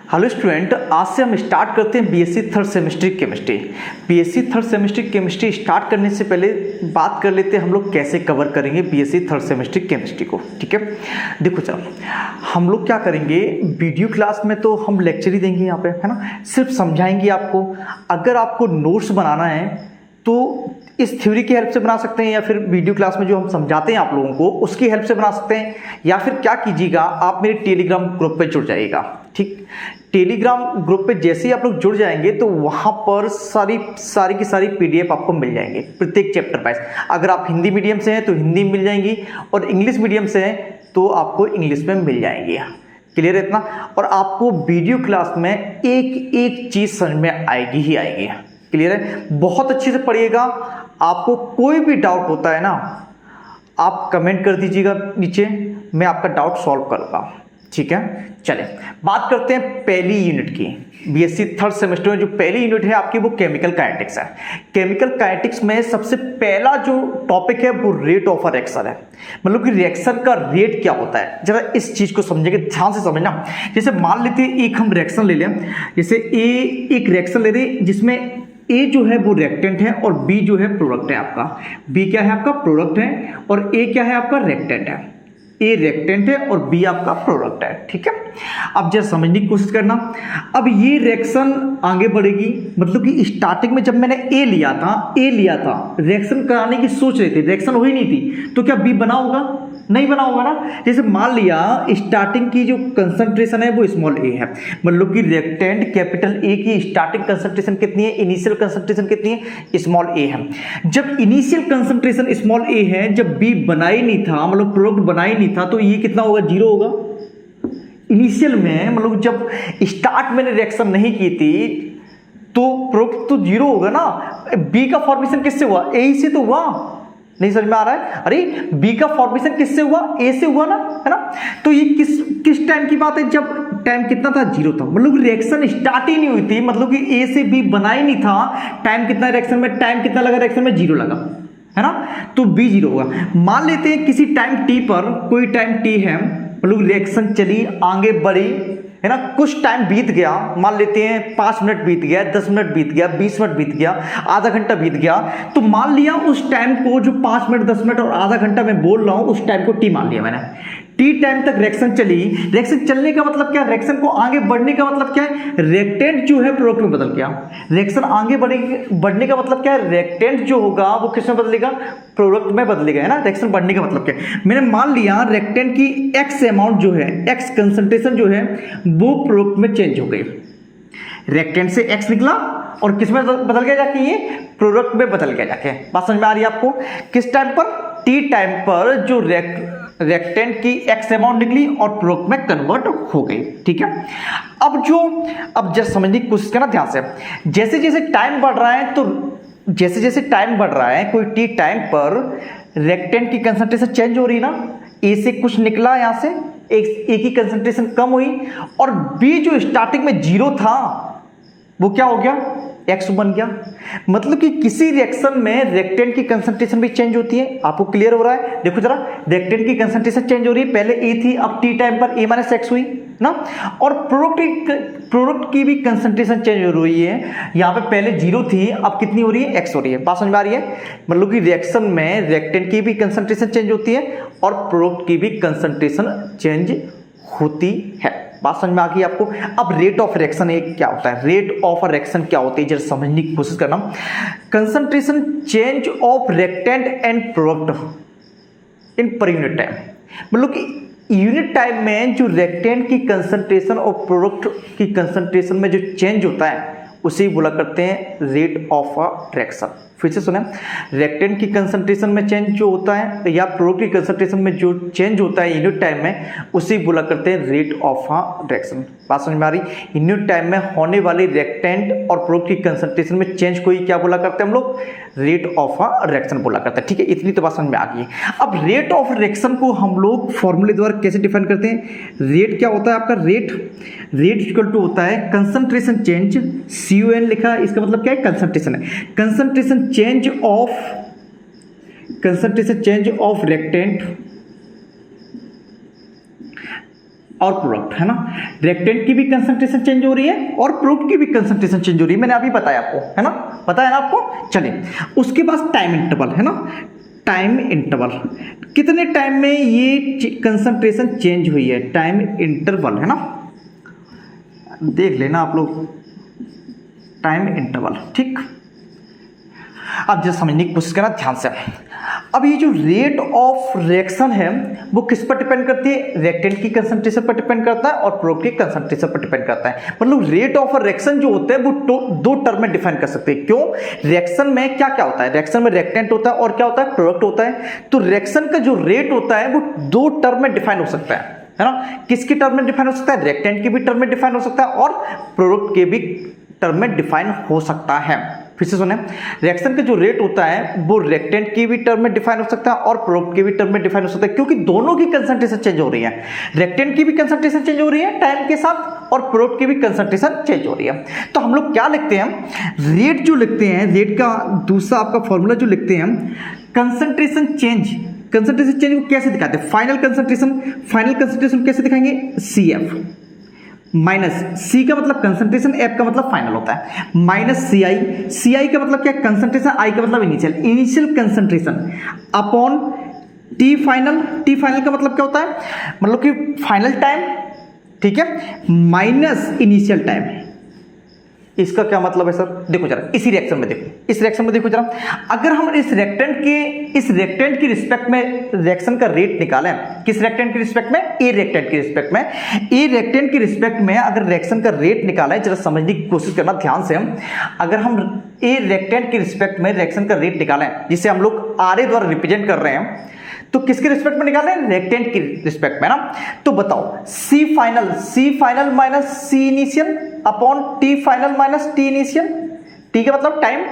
Hello student, आज से हम स्टार्ट करते हैं BSc third semester chemistry. BSc third semester chemistry start करने से पहले बात कर लेते हैं हम लोग कैसे कवर करेंगे बीएससी थर्ड सेमेस्टर केमिस्ट्री को। ठीक है, देखो चलो हम लोग क्या करेंगे, वीडियो क्लास में तो हम लेक्चर ही देंगे यहाँ पे, है ना, सिर्फ समझाएंगे आपको। अगर आपको नोट्स बनाना है तो इस थ्योरी की हेल्प से बना सकते हैं, या फिर वीडियो क्लास में जो हम समझाते हैं आप लोगों को उसकी हेल्प से बना सकते हैं, या फिर क्या कीजिएगा आप मेरे टेलीग्राम ग्रुप पे जुड़ जाइएगा। ठीक, टेलीग्राम ग्रुप पे जैसे ही आप लोग जुड़ जाएंगे तो वहाँ पर सारी की सारी पीडीएफ आपको मिल जाएंगे प्रत्येक चैप्टर वाइज। अगर आप हिंदी मीडियम से हैं तो हिंदी मिल जाएंगी, और इंग्लिश मीडियम से हैं तो आपको इंग्लिश में मिल जाएंगी। क्लियर है इतना? और आपको वीडियो क्लास में एक एक चीज़ समझ में आएगी ही आएगी। क्लियर है? बहुत अच्छे से पढ़िएगा। आपको कोई भी डाउट होता है ना, आप कमेंट कर दीजिएगा नीचे, मैं आपका डाउट सॉल्व करूँगा। ठीक है, चलें बात करते हैं पहली यूनिट की। बीएससी थर्ड सेमेस्टर में जो पहली यूनिट है आपकी वो केमिकल काइनेटिक्स है। केमिकल काइनेटिक्स में सबसे पहला जो टॉपिक है वो रेट ऑफ अ रिएक्शन है, मतलब कि रिएक्शन का रेट क्या होता है। जरा इस चीज को समझेंगे, ध्यान से समझना। जैसे मान लेते हैं एक हम रिएक्शन ले लें, जैसे ए एक रिएक्शन ले रहे जिसमें ए जो है वो रिएक्टेंट है और बी जो है प्रोडक्ट है आपका। बी क्या है आपका? प्रोडक्ट है। और ए क्या है आपका? रिएक्टेंट है। ए रिएक्टेंट है और बी आपका प्रोडक्ट है। ठीक है, अब जरा समझने की कोशिश करना। अब ये रिएक्शन आगे बढ़ेगी, मतलब कि स्टार्टिंग में जब मैंने ए लिया था रिएक्शन कराने की सोच रहे थे, रिएक्शन हुई नहीं थी, तो क्या बी बना होगा? नहीं बना होगा ना। जैसे मान लिया स्टार्टिंग की जो कंसंट्रेशन है वो स्मॉल ए है, मतलब कि रिएक्टेंट कैपिटल ए की स्टार्टिंग कंसंट्रेशन कितनी है, इनिशियल कंसंट्रेशन कितनी है, स्मॉल ए है। जब इनिशियल कंसंट्रेशन स्मॉल ए है, जब बी बना ही नहीं था, मतलब प्रोडक्ट बना ही नहीं था, तो ये कितना होगा? जीरो होगा। इनिशियल में मतलब जब स्टार्ट मैंने रिएक्शन नहीं की थी तो प्रोडक्ट तो जीरो होगा ना। बी का फॉर्मेशन किससे हुआ? ए से तो हुआ। नहीं समझ में आ रहा है? अरे बी का फॉर्मेशन किससे हुआ? ए से हुआ ना, है ना। तो ये किस टाइम की बात है? जब टाइम कितना था? जीरो था, मतलब रिएक्शन स्टार्ट ही नहीं हुई थी, मतलब कि ए से बी बना ही नहीं था। टाइम कितना रिएक्शन में? टाइम कितना लगा रिएक्शन में? जीरो लगा, है ना। तो बी जीरो होगा। मान लेते हैं किसी टाइम टी पर, कोई टाइम टी है, मतलब रिएक्शन चली आगे बढ़ी, है ना, कुछ टाइम बीत गया, मान लेते हैं 5 मिनट बीत गया, 10 मिनट बीत गया, 20 मिनट बीत गया, आधा घंटा बीत गया। तो मान लिया उस टाइम को, जो 5 मिनट 10 मिनट और आधा घंटा मैं बोल रहा हूं, उस टाइम को टी मान लिया मैंने। टी टाइम तक रिएक्शन चली। रिएक्शन चलने का मतलब क्या? रिएक्शन को आगे बढ़ने का मतलब क्या है? रिएक्टेंट जो है प्रोडक्ट में बदल गया। रिएक्शन आगे बढ़ने का मतलब क्या है? रिएक्टेंट जो होगा वो किस में बदलेगा? प्रोडक्ट में बदलेगा, है ना। रिएक्शन बढ़ने का मतलब क्या है? मैंने मान लिया रिएक्टेंट की एक्स अमाउंट जो है, एक्स कंसंट्रेशन जो है वो प्रोडक्ट में चेंज हो गई। रिएक्टेंट से एक्स निकला और किस में बदल गया जाके? ये प्रोडक्ट में बदल गया जाके। बात समझ में आ रही है आपको? किस टाइम पर? टी टाइम पर जो रिएक्टेंट की एक्स अमाउंट निकली और प्रोडक्ट में कन्वर्ट हो गई। ठीक है, अब जस्ट समझने की कोशिश करना ध्यान से। जैसे जैसे टाइम बढ़ रहा है, तो जैसे जैसे टाइम बढ़ रहा है कोई टी टाइम पर रिएक्टेंट की कंसंट्रेशन चेंज हो रही है ना। ए से कुछ निकला, यहां से ए की कंसंट्रेशन कम हुई, और बी जो स्टार्टिंग में जीरो था वो क्या हो गया? एक्स बन गया। मतलब कि किसी रिएक्शन में रिएक्टेंट की कंसंट्रेशन भी चेंज होती है। आपको क्लियर हो रहा है? देखो जरा, रिएक्टेंट की कंसंट्रेशन चेंज हो रही है, पहले ए थी, अब टी टाइम पर ए माइनस एक्स हुई ना। और प्रोडक्ट की भी कंसंट्रेशन चेंज हो रही है। यहाँ पे पहले जीरो थी, अब कितनी हो रही है? एक्स हो रही है। बात समझ में आ रही है? मतलब कि रिएक्शन में रिएक्टेंट की भी कंसंट्रेशन चेंज होती है और प्रोडक्ट की भी कंसंट्रेशन चेंज होती है। बात समझ में आ गई आपको? अब रेट ऑफ रिएक्शन क्या होता है? रेट ऑफ रिएक्शन क्या होती है, जरा समझने की कोशिश करना। Concentration change of reactant and product in per unit time, मतलब कि यूनिट टाइम में जो रिएक्टेंट की कंसंट्रेशन और प्रोडक्ट की कंसंट्रेशन में जो चेंज होता है उसे बोला करते हैं रेट ऑफ अ रिएक्शन। फिर से सुने, रिएक्टेंट की कंसंट्रेशन में चेंज जो होता है या प्रोडक्ट की कंसंट्रेशन में जो चेंज होता है यूनिट टाइम में, उसे बोला करते हैं रेट ऑफ अ रिएक्शन। बात समझ में आ रही? यूनिट टाइम में होने वाली रिएक्टेंट और प्रोडक्ट की कंसंट्रेशन में चेंज को ही क्या बोला करते हैं हम लोग? रेट ऑफ अ रिएक्शन बोला करते हैं। ठीक है, इतनी तो बात समझ में आ गई। अब रेट ऑफ रिएक्शन को हम लोग फॉर्मूले द्वारा कैसे डिफाइन करते हैं? रेट क्या होता है आपका? रेट इक्वल टू होता है कंसंट्रेशन चेंज, CON लिखा, इसका मतलब क्या है? कंसंट्रेशन है। कंसंट्रेशन चेंज ऑफ रिएक्टेंट और प्रोडक्ट, है ना। रिएक्टेंट की भी कंसंट्रेशन चेंज हो रही है और प्रोडक्ट की भी कंसंट्रेशन चेंज हो रही है, मैंने अभी बताया आपको, है ना, पता है ना आपको। चलिए उसके बाद टाइम इंटरवल, है ना, टाइम इंटरवल, कितने टाइम में ये कंसंट्रेशन चेंज हुई है, टाइम इंटरवल, है ना, देख लेना आप लोग टाइम इंटरवल, ठीक। अब जरा समझने की कोशिश करना ध्यान से। अब ये जो रेट ऑफ रिएक्शन है वो किस पर डिपेंड करती है, रिएक्टेंट की कंसंट्रेशन पर डिपेंड करता है और प्रोडक्ट की कंसंट्रेशन पर डिपेंड करता है। मतलब रेट ऑफ रिएक्शन जो होता है वो दो टर्म में डिफाइन कर सकते हैं। क्यों, रिएक्शन में क्या क्या होता है, रिएक्शन में रिएक्टेंट होता है और क्या होता है, प्रोडक्ट होता है। तो रिएक्शन का जो रेट होता है वो दो टर्म में डिफाइन हो सकता है ना। किसकी टर्म में डिफाइन हो सकता है, रिएक्टेंट की भी टर्म में डिफाइन हो सकता है और प्रोडक्ट के भी टर्म में डिफाइन हो सकता है। फिर से सुने, रिएक्शन का जो रेट होता है वो रिएक्टेंट की भी टर्म में डिफाइन हो सकता है और प्रोडक्ट की भी टर्म में डिफाइन हो सकता है, क्योंकि दोनों की कंसंट्रेशन चेंज हो रही है। रिएक्टेंट की भी कंसंट्रेशन चेंज हो रही है टाइम के साथ और प्रोडक्ट की भी कंसंट्रेशन चेंज हो रही है। तो हम लोग क्या लिखते हैं, रेट जो लिखते हैं, रेट का दूसरा आपका फॉर्मूला जो लिखते हैं, कंसंट्रेशन चेंज, कंसंट्रेशन चेंज को कैसे दिखाते हैं, फाइनल कंसंट्रेशन कैसे दिखाएंगे, CF माइनस, सी का मतलब कंसंट्रेशन, एफ का मतलब फाइनल होता है, माइनस सी आई का मतलब क्या, कंसंट्रेशन, आई का मतलब initial concentration upon T final का मतलब क्या होता है, मतलब कि फाइनल टाइम, ठीक है, माइनस इनिशियल टाइम। इसका क्या मतलब है सर, देखो जरा इसी रिएक्शन में देखो, इस रिएक्शन में देखो जरा, अगर हम इस रिएक्टेंट की रिस्पेक्ट में रिएक्शन का रेट निकालें, किस रिएक्टेंट की रिस्पेक्ट में, ए रिएक्टेंट की रिस्पेक्ट में अगर रिएक्शन का रेट निकालें, जरा समझने की कोशिश करना ध्यान से। अगर हम ए रिएक्टेंट की रिस्पेक्ट में रिएक्शन का रेट निकालें, जिसे हम लोग आर ए द्वारा रिप्रेजेंट कर रहे हैं, तो किसके रिस्पेक्ट में निकाल रहे हैं, रिएक्टेंट की रिस्पेक्ट में ना। तो बताओ सी फाइनल माइनस सी initial upon T final minus T initial, t का मतलब टाइम।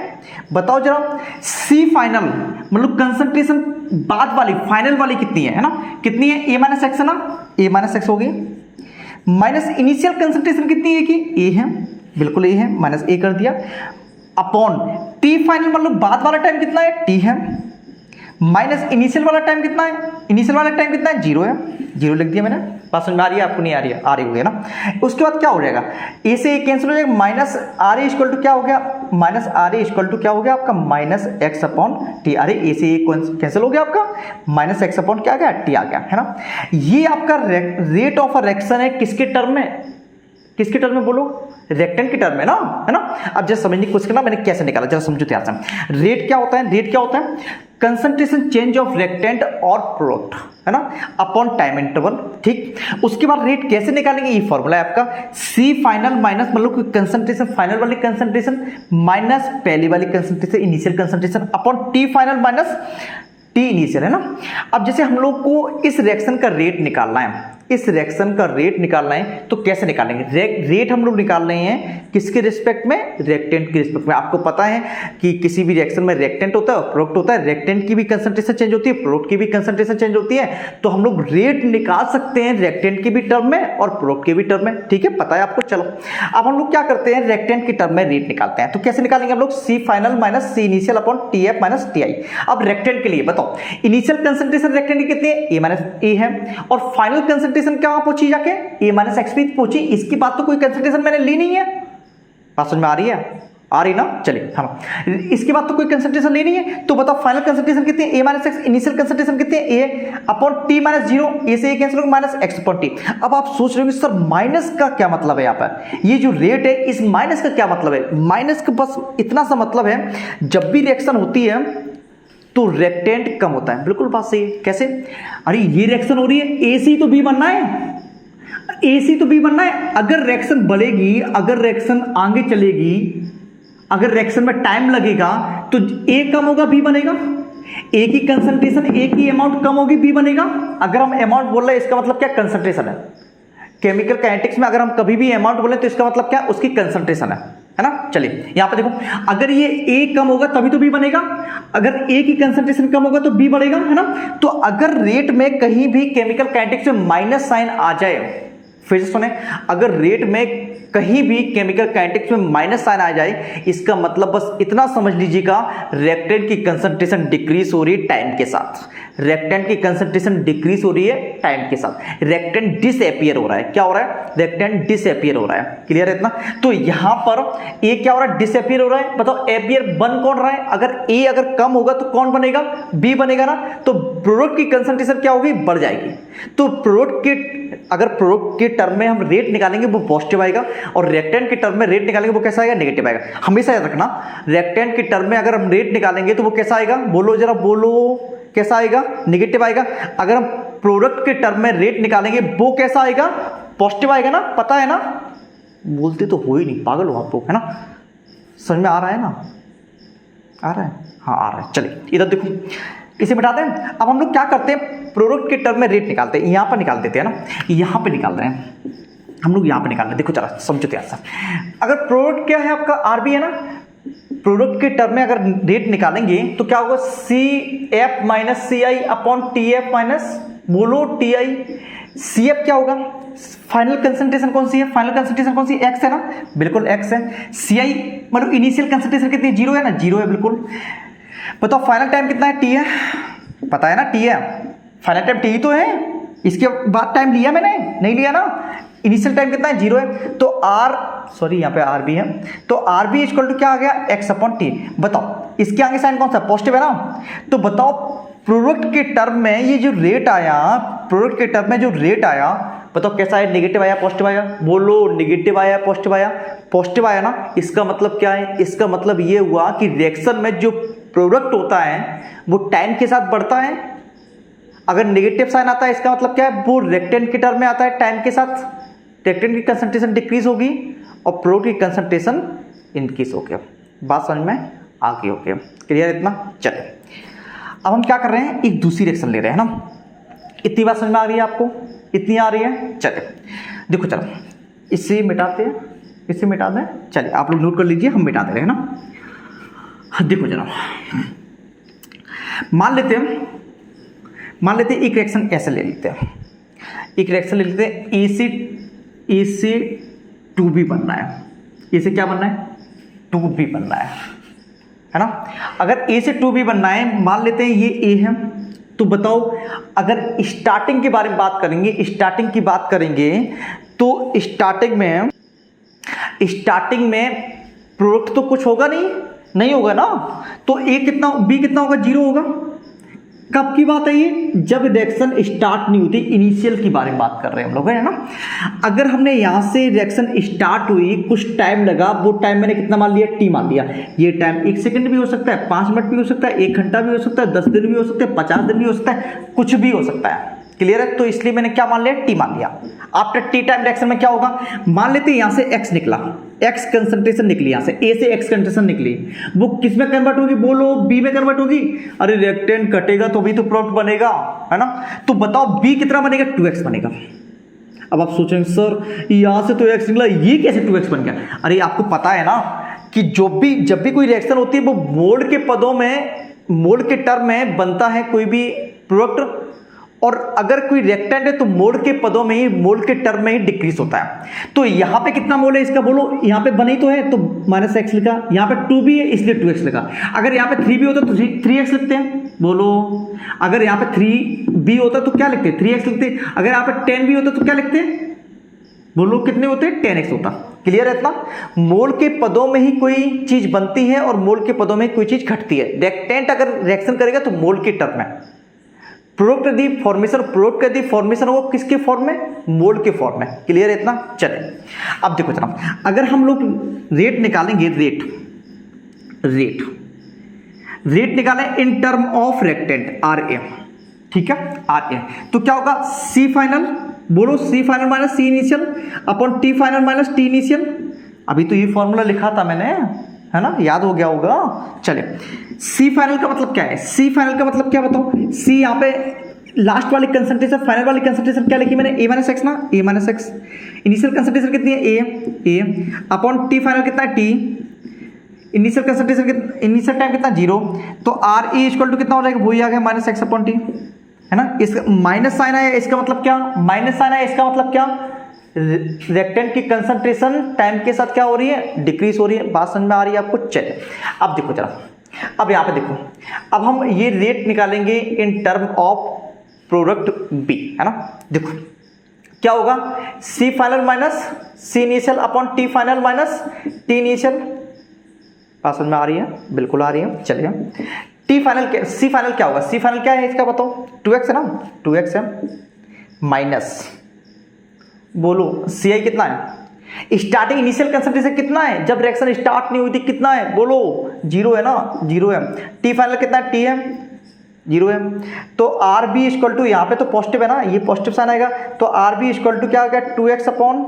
बताओ जरा सी फाइनल मतलब कंसंट्रेशन बाद वाली, फाइनल वाली कितनी है ना, कितनी है, ए माइनस एक्स है ना, ए माइनस एक्स हो गई, माइनस इनिशियल कंसंट्रेशन कितनी है कि ए है, बिल्कुल ए है, माइनस ए कर दिया, अपॉन टी फाइनल मतलब बाद वाला टाइम कितना है, टी है, माइनस इनिशियल वाला टाइम कितना है, जीरो है, जीरो लिख दिया मैंने। बात समझ में आ रही है आपको, नहीं आ रही है, आ रही होगी ना। उसके बाद क्या हो जाएगा, ए से ए कैंसिल हो जाएगा, minus R A equal to क्या हो गया, आपका माइनस एक्स अपॉन टी। अरे ए से ए कैंसिल हो गया आपका, माइनस एक्स अपॉन क्या आ गया, टी आ गया, है ना। ये आपका रेट ऑफ रिएक्शन है, किसके टर्म में बोलो, रिएक्टेंट की टर्म में ना, है ना। अब जरा समझने की कोशिश करना मैंने कैसे निकाला, जरा समझो ध्यान से। रेट क्या होता है, कंसंट्रेशन चेंज ऑफ रिएक्टेंट और प्रोडक्ट, है ना, अपॉन टाइम इंटरवल, ठीक। उसके बाद रेट कैसे निकालेंगे, ये फॉर्मूला है आपका, सी फाइनल माइनस मतलब कंसंट्रेशन, फाइनल वाली कंसंट्रेशन माइनस पहली वाली concentration, initial concentration upon T final minus T initial, है ना। अब जैसे हम लोग को इस रिएक्शन का रेट निकालना है, तो कैसे निकालेंगे, रेट हम लोग निकाल रहे हैं किसके रिस्पेक्ट में, रिएक्टेंट के रिस्पेक्ट में। आपको पता है कि किसी भी रिएक्शन में रिएक्टेंट होता है और प्रोडक्ट होता है, रिएक्टेंट की भी कंसंट्रेशन चेंज होती है, प्रोडक्ट की भी कंसंट्रेशन चेंज होती है, तो हम लोग रेट निकाल सकते हैं रिएक्टेंट की भी टर्म में और प्रोडक्ट के भी टर्म में, ठीक है, पता है आपको। चलो अब हम लोग क्या करते हैं, रिएक्टेंट की टर्म में रेट निकालते हैं। तो कैसे निकालेंगे हम लोग, C final minus C initial upon T F minus T I. अब रिएक्टेंट के लिए बताओ, इनिशियल कंसंट्रेशन रिएक्टेंट की कितनी है, ए माइनस ए है, और फाइनल कंसंट्रेशन क्या पहुंची जाके, ए माइनस एक्स भी पहुंची। इसके बाद तो कोई कंसंट्रेशन मैंने ली नहीं है, बात समझ में आ रही ना। चलिए हाँ, इसके बाद तो कोई कंसंट्रेशन लेनी है, तो बताओ फाइनल कंसंट्रेशन कितनी है, ए माइनस एक्स, इनिशियल कंसंट्रेशन कितनी है, ए अपॉन टी माइनस जीरो, ए से ए कैंसिल होगा, माइनस एक्स अपॉन टी। अब आप सोच रहे हो सर माइनस का क्या मतलब है, यहाँ पर ये जो रेट है इस माइनस का क्या मतलब है। माइनस का बस इतना सा मतलब है, जब भी रिएक्शन होती है तो रिएक्टेंट कम होता है। बिल्कुल बात सही है। कैसे, अरे ये रिएक्शन हो रही है, ए से तो बी बनना है, अगर रिएक्शन बढ़ेगी, अगर रिएक्शन आगे चलेगी, अगर रिएक्शन में टाइम लगेगा तो ए कम होगा, बी बनेगा। ए की कंसंट्रेशन, ए की अमाउंट कम होगी, बी बनेगा। अगर हम अमाउंट बोल रहे हैं इसका मतलब क्या, कंसंट्रेशन है। केमिकल काइनेटिक्स में अगर हम कभी भी अमाउंट बोले तो इसका मतलब क्या, उसकी कंसंट्रेशन है ना। चलिए यहां पे देखो, अगर ये ए कम होगा तभी तो बी बनेगा, अगर ए की कंसंट्रेशन कम होगा तो बी बढ़ेगा, है ना। तो अगर रेट में कहीं भी केमिकल काइनेटिक्स में माइनस साइन आ जाए, फिर से सुने, अगर रेट में कहीं भी केमिकल काइनेटिक्स में माइनस साइन आ जाए, इसका मतलब बस इतना समझ लीजिएगा, रिएक्टेंट की कंसंट्रेशन डिक्रीज हो रही है टाइम के साथ। रिएक्टेंट की कंसंट्रेशन डिक्रीज हो रही है टाइम के साथ, रिएक्टेंट डिसअपीयर हो रहा है। क्या हो रहा है? रिएक्टेंट डिसअपीयर हो रहा है। क्लियर है इतना? तो यहां पर ए क्या हो रहा है? डिसअपीयर हो रहा है। बताओ अपियर बन कौन रहा है? अगर ए अगर कम होगा तो कौन बनेगा? बी बनेगा ना। तो प्रोडक्ट की कंसंट्रेशन क्या होगी? बढ़ जाएगी। तो प्रोडक्ट के अगर प्रोडक्ट के टर्म में हम रेट निकालेंगे वो पॉजिटिव आएगा, और रिएक्टेंट के टर्म में रेट निकालेंगे वो कैसा आएगा? नेगेटिव आएगा। हमेशा याद रखना, रिएक्टेंट के टर्म में अगर हम रेट निकालेंगे तो वो कैसा आएगा? बोलो जरा, बोलो कैसा आएगा? नेगेटिव आएगा। अगर हम प्रोडक्ट के टर्म में रेट निकालेंगे वो कैसा आएगा? पॉजिटिव आएगा ना। पता है ना? बोलते तो हो ही नहीं, पागल हो आप लोग, है ना? समझ में आ रहा है ना? आ रहा है? हाँ आ रहा है। चलिए इधर देखो, इसे मिटाते हैं। अब हम लोग क्या करते हैं? प्रोडक्ट के टर्म में रेट निकालते हैं। यहां पर निकाल देते हैं ना, यहां पे निकाल रहे हैं हम लोग, यहां पे निकाल रहे हैं। देखो जरा समझो ध्यान से। अगर प्रोडक्ट क्या है आपका? आरबी है ना। प्रोडक्ट के टर्म में अगर रेट निकालेंगे तो क्या होगा? सी एफ माइनस सी आई अपॉन टी एफ माइनस, बोलो टी आई। सी एफ क्या होगा? फाइनल कंसंट्रेशन कौन सी है? फाइनल कंसंट्रेशन कौन सी? एक्स है ना, बिल्कुल एक्स है। सी आई मतलब इनिशियल कंसंट्रेशन कितनी? जीरो है ना, जीरो है बिल्कुल। बताओ फाइनल टाइम कितना है? टी है, पता है ना टी है। फाइनल टाइम टी तो है, इसके बाद टाइम लिया मैंने? नहीं लिया ना। इनिशियल टाइम कितना है? जीरो है। तो आर, सॉरी यहाँ पे आर बी है, तो आर बी इक्वल टू क्या आ गया? X upon T. बताओ इसके आगे साइन कौन सा? पॉजिटिव है ना। तो बताओ प्रोडक्ट के टर्म में ये जो रेट आया, प्रोडक्ट के टर्म में जो रेट आया, बताओ कैसा है? नेगेटिव आया पॉजिटिव आया? बोलो नेगेटिव आया पॉजिटिव आया? पॉजिटिव आया ना। इसका मतलब क्या है? इसका मतलब ये हुआ कि रिएक्शन में जो प्रोडक्ट होता है वो टाइम के साथ बढ़ता है। अगर नेगेटिव साइन आता है इसका मतलब क्या है? वो रिएक्टेंट के टर्म में आता है टाइम के साथ, रिएक्टेंट की कंसंट्रेशन डिक्रीज होगी और प्रोडक्ट की कंसंट्रेशन इंक्रीज हो गया। बात समझ में आ गई? ओके, क्लियर इतना? चले अब हम क्या कर रहे हैं? एक दूसरी रिएक्शन ले रहे हैं ना। इतनी बात समझ में आ रही है आपको? इतनी आ रही है? चले देखो, चलो इसे मिटाते हैं, इसे मिटा दें। चलिए आप लोग नोट कर लीजिए, हम मिटा दे रहे हैं ना। देखो जरा, मान लेते हैं एक रिएक्शन ऐसे ले लेते हैं, एक रिएक्शन ले लेते हैं। ए से 2B बनना है। ए से क्या बनना है? 2B बनना है ना। अगर ए से 2B बनना है, मान लेते हैं ये ए है, तो बताओ अगर स्टार्टिंग के बारे में बात करेंगे, स्टार्टिंग की बात करेंगे तो स्टार्टिंग में प्रोडक्ट तो कुछ होगा नहीं होगा ना। तो ए कितना, बी कितना होगा? जीरो होगा। कब की बात है ये? जब रिएक्शन स्टार्ट नहीं होती, इनिशियल की बारे में बात कर रहे हैं हम लोग, है ना। अगर हमने यहां से रिएक्शन स्टार्ट हुई, कुछ टाइम लगा, वो टाइम मैंने कितना मान लिया? टी मान लिया। ये टाइम 1 सेकंड भी हो सकता है, 5 मिनट भी हो सकता है, 1 घंटा भी हो सकता है, 10 दिन भी हो सकते हैं, 50 दिन भी हो सकता है, कुछ भी हो सकता है। क्लियर है? तो इसलिए मैंने क्या मान लिया? टी मान लिया। आफ्टर टी टाइम रिएक्शन में क्या होगा? मान लेते हैं यहां से एक्स निकला, एक्स कंसंट्रेशन निकली, यहां से ए से एक्स कंसंट्रेशन निकली, वो किस में कन्वर्ट होगी? बोलो बी में कन्वर्ट होगी। अरे रिएक्टेंट कटेगा तो भी तो प्रोडक्ट बनेगा, है ना। तो बताओ बी कितना बनेगा? 2x बनेगा। अब आप सोचेंगे सर यहां से तो x निकला, ये कैसे 2x बन गया? अरे आपको पता है ना कि जब भी कोई रिएक्शन होती है वो मोल के पदों में, मोल के टर्म में बनता है कोई भी प्रोडक्ट, और अगर कोई रिएक्टेंट है तो मोल के पदों में ही, मोल के टर्म में ही डिक्रीज होता है। तो यहां पे कितना मोल है इसका? बोलो यहां पे बनी तो है तो -x लिखा, यहां पे 2b है इसलिए 2x लिखा। अगर यहां पे 3b होता तो 3x लिखते हैं। बोलो अगर यहां पे 3b होता तो क्या लिखते? 3x लिखते। अगर यहां पे 10b होता तो क्या लिखते? बोलो कितने होते? 10x होता। क्लियर है इतना? मोल के पदों में ही कोई चीज बनती है और मोल के पदों में कोई चीज घटती है। रिएक्टेंट अगर रिएक्शन करेगा तो मोल के टर्म में, प्रोडक्ट यदि फॉर्मेशन हो किसके फॉर्म में? मोल के फॉर्म में। क्लियर है इतना? चले अब देखो जनाब, अगर हम लोग रेट निकालेंगे, रेट निकालें इन टर्म ऑफ रिएक्टेंट RA, ठीक है, RA, तो क्या होगा? C फाइनल, बोलो C final minus C initial upon T final minus T initial. अभी तो ये फॉर्मूला लिखा था मैंने, है ना, याद हो गया होगा। चले सी फाइनल का मतलब क्या है? सी फाइनल का मतलब क्या बताओ? सी यहाँ पे लास्ट वाली कंसंट्रेशन, फाइनल वाली कंसंट्रेशन क्या लिखी मैंने? a माइनस एक्स ना, a minus x. Initial concentration कितनी है? a अपॉन टी फाइनल कितना है? t। Initial concentration, initial time कितना? 0। तो आर ई इक्वल टू कितना हो जाएगा? वही आ गया माइनस एक्स अपॉन टी, है ना। इसका माइनस साइन आया, इसका मतलब क्या? माइनस साइन आया, इसका मतलब क्या? रिएक्टेंट की कंसंट्रेशन टाइम के साथ क्या हो रही है, डिक्रीज हो रही है। बात समझ में आ रही है आपको? चलिए अब देखो जरा, अब यहाँ पे देखो, अब हम ये रेट निकालेंगे in term of product B, है ना। देखो क्या होगा, सी फाइनल माइनस सी initial upon T final minus T initial. बात समझ में आ रही है? बिल्कुल आ रही है। चलिए टी फाइनल, सी फाइनल क्या होगा, सी फाइनल क्या है इसका बताओ, 2x है ना, 2x है माइनस, बोलो सी आई कितना है, स्टार्टिंग इनिशियल कंसंट्रेशन कितना है जब रिएक्शन स्टार्ट नहीं हुई थी, कितना है बोलो, 0 है ना, 0 है। टी फाइनल कितना है, टी है, 0 है। तो आर बी इक्वल टू, यहाँ पे तो पॉजिटिव है ना, ये पॉजिटिव साइन आएगा, तो आर बी इक्वल टू क्या आ गया, 2x अपॉन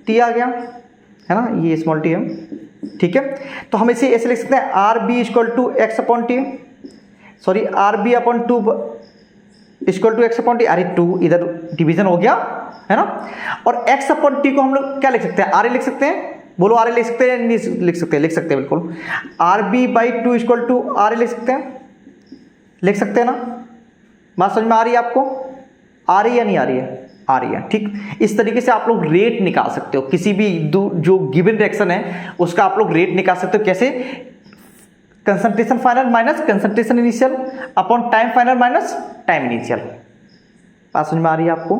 टी आ गया, है ना, ये स्मॉल टी है, ठीक है। तो हम इसे ऐसे लिख सकते हैं, R B equal to X upon T, sorry R B upon 2 equal to X upon T, अरे 2 इधर डिवीजन हो गया, है ना। और x अपॉन टी को हम लोग क्या लिख सकते हैं, आर ए लिख सकते हैं, बोलो आर ए लिख सकते हैं, नहीं लिख सकते हैं, लिख सकते हैं बिल्कुल, R B by 2 equal to R A लिख सकते हैं, लिख सकते हैं ना। बात समझ में आ रही है आपको, आ रही है नहीं आ रही है, आ रही है, ठीक। इस तरीके से आप लोग रेट निकाल सकते हो, किसी भी जो गिवन रिएक्शन है उसका आप लोग रेट निकाल सकते हो। कैसे, concentration final minus concentration initial upon time final minus time initial. बात समझ में आ रही है आपको?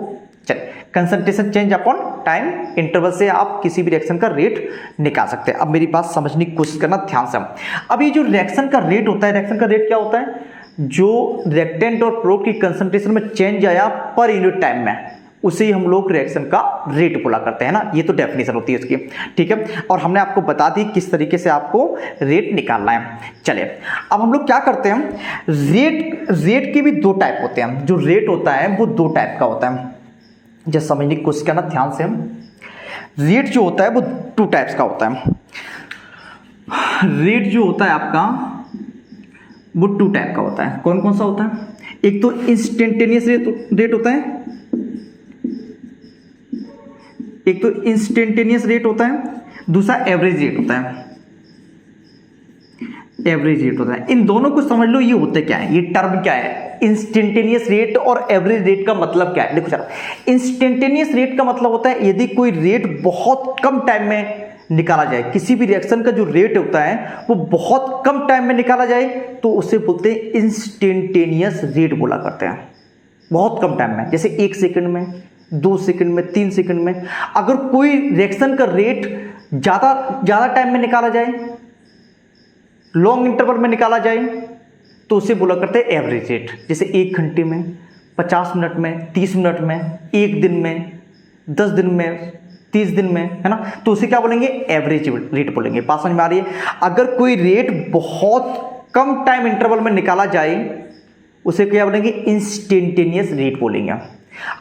चलिए, concentration change upon time interval से आप किसी भी रिएक्शन का रेट निकाल सकते हैं। अब मेरी बात समझने की कोशिश करना ध्यान से। अब ये जो रिएक्शन का रेट होता है, रिएक्शन का रेट क्या होता है, जो रिएक्टेंट और प्रोडक्ट की कंसंट्रेशन में चेंज आया पर यूनिट टाइम में, उसे ही हम लोग रिएक्शन का रेट बोला करते हैं ना। ये तो डेफिनेशन होती है उसकी, ठीक है। और हमने आपको बता दी किस तरीके से आपको रेट निकालना है। चलिए अब हम लोग क्या करते हैं, रेट के भी दो टाइप होते हैं। जो रेट होता है वो दो टाइप का होता है, जैसे समझने की कोशिश करना ध्यान से। रेट जो होता है वो 2 टाइप्स का होता है। रेट जो होता है आपका वो 2 टाइप का होता है। कौन कौन सा होता है, एक तो इंस्टेंटेनियस रेट होता है, एक तो इंस्टेंटेनियस रेट होता है, दूसरा एवरेज रेट होता है। एवरेज रेट होता है, इन दोनों को समझ लो, ये होते क्या है, ये टर्म क्या है, इंस्टेंटेनियस रेट और एवरेज रेट का मतलब क्या है। देखो जरा, इंस्टेंटेनियस रेट का मतलब होता है यदि कोई रेट बहुत कम टाइम में निकाला जाए, किसी भी रिएक्शन का जो रेट होता है वो बहुत कम टाइम में निकाला जाए तो उसे बोलते हैं इंस्टेंटेनियस रेट बोला करते हैं। बहुत कम टाइम में, जैसे 1 सेकंड में, 2 सेकंड में, 3 सेकंड में। अगर कोई रिएक्शन का रेट ज्यादा टाइम में निकाला जाए, लॉन्ग इंटरवल में निकाला जाए, तो उसे बोला करते हैं एवरेज रेट। जैसे 1 घंटे में, 50 मिनट में, 30 मिनट में, 1 दिन में, 10 दिन में, 30 दिन में, है ना, तो उसे क्या बोलेंगे, एवरेज रेट बोलेंगे। बात समझ में आ रही है? अगर कोई रेट बहुत कम टाइम इंटरवल में निकाला जाए उसे क्या बोलेंगे, इंस्टेंटेनियस रेट बोलेंगे।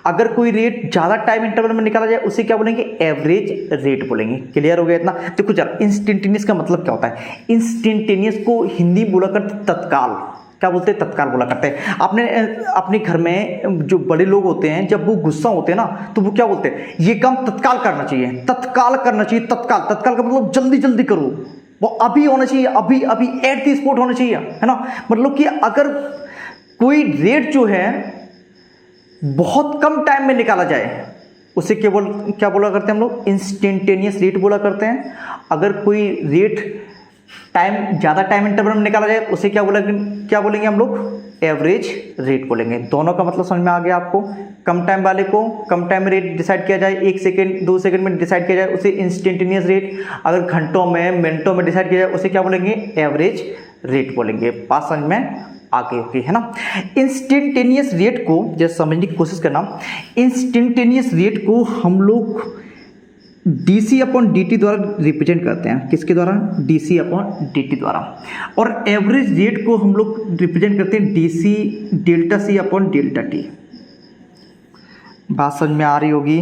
अगर कोई रेट ज्यादा टाइम इंटरवल में निकाला जाए उसे क्या बोलेंगे, एवरेज रेट बोलेंगे। क्लियर हो गया इतना? देखो जरा, इंस्टेंटेनियस का मतलब क्या होता है। इंस्टेंटेनियस को हिंदी बोला करते तत्काल, क्या बोलते हैं, तत्काल बोला करते हैं। आपने अपने घर में जो बड़े लोग होते हैं जब वो गुस्सा होते हैं ना तो वो क्या बोलते हैं, ये काम तत्काल करना चाहिए, तत्काल करना चाहिए। तत्काल, तत्काल का मतलब जल्दी जल्दी करो, वो अभी होना चाहिए, अभी अभी एट द स्पॉट होना चाहिए, है ना। मतलब कि अगर कोई रेट जो है बहुत कम टाइम में निकाला जाए उसे केवल क्या बोला करते हैं हम लोग, इंस्टेंटेनियस रेट बोला करते हैं। अगर कोई रेट ज्यादा टाइम इंटरवल में निकाला जाए उसे क्या बोलेंगे हम लोग, एवरेज रेट बोलेंगे। दोनों का मतलब समझ में आ गया आपको। कम टाइम वाले को कम टाइम में रेट डिसाइड किया जाए, 1 सेकेंड 2 सेकेंड में डिसाइड किया जाए उसे इंस्टेंटेनियस रेट। अगर घंटों में, मिनटों में डिसाइड किया जाए उसे क्या बोलेंगे, एवरेज रेट बोलेंगे। बात समझ में आगे होगी, है ना। इंस्टेंटेनियस रेट को जैसे समझने की कोशिश करना, इंस्टेंटेनियस रेट को हम लोग dc अपॉन dt द्वारा रिप्रेजेंट करते हैं। किसके द्वारा, dc अपॉन dt द्वारा। और एवरेज रेट को हम लोग रिप्रेजेंट करते हैं dc delta c upon delta t। बात समझ में आ रही होगी